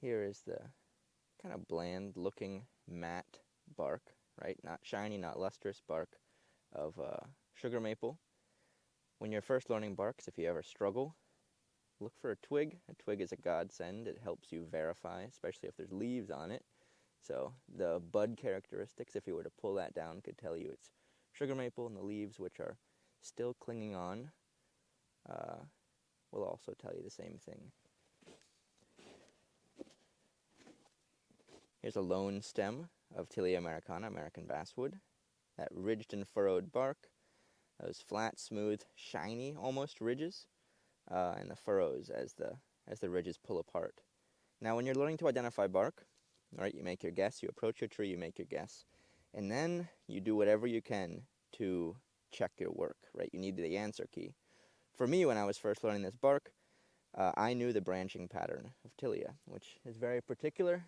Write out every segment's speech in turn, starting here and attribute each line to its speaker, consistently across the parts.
Speaker 1: here is the kind of bland looking matte bark, right? Not shiny, not lustrous bark of sugar maple. When you're first learning barks, if you ever struggle, look for a twig. A twig is a godsend. It helps you verify, especially if there's leaves on it. So the bud characteristics, if you were to pull that down, could tell you it's sugar maple, and the leaves, which are still clinging on, will also tell you the same thing. Here's a lone stem of Tilia americana, American basswood. That ridged and furrowed bark, those flat, smooth, shiny, almost ridges, and the furrows as the ridges pull apart. Now, when you're learning to identify bark, right, you make your guess, you approach your tree, you make your guess, and then you do whatever you can to check your work, right? You need the answer key. For me, when I was first learning this bark, I knew the branching pattern of Tilia, which is very particular.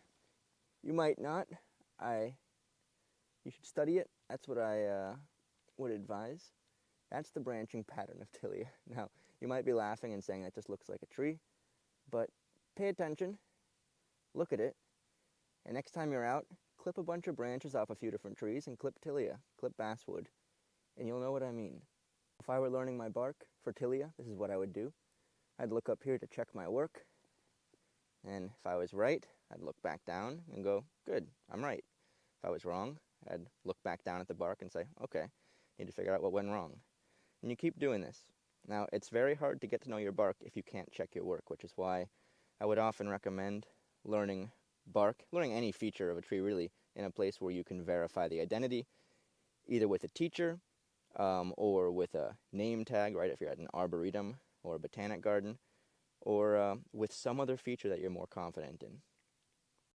Speaker 1: You might not. You should study it. That's what I would advise. That's the branching pattern of Tilia. Now, you might be laughing and saying that just looks like a tree, but pay attention, look at it, and next time you're out, clip a bunch of branches off a few different trees and clip Tilia, clip basswood, and you'll know what I mean. If I were learning my bark for Tilia, this is what I would do. I'd look up here to check my work, and if I was right, I'd look back down and go, good, I'm right. If I was wrong, I'd look back down at the bark and say, okay, need to figure out what went wrong. And you keep doing this. Now, it's very hard to get to know your bark if you can't check your work, which is why I would often recommend learning bark, learning any feature of a tree really, in a place where you can verify the identity, either with a teacher or with a name tag, right, if you're at an arboretum or a botanic garden, or with some other feature that you're more confident in.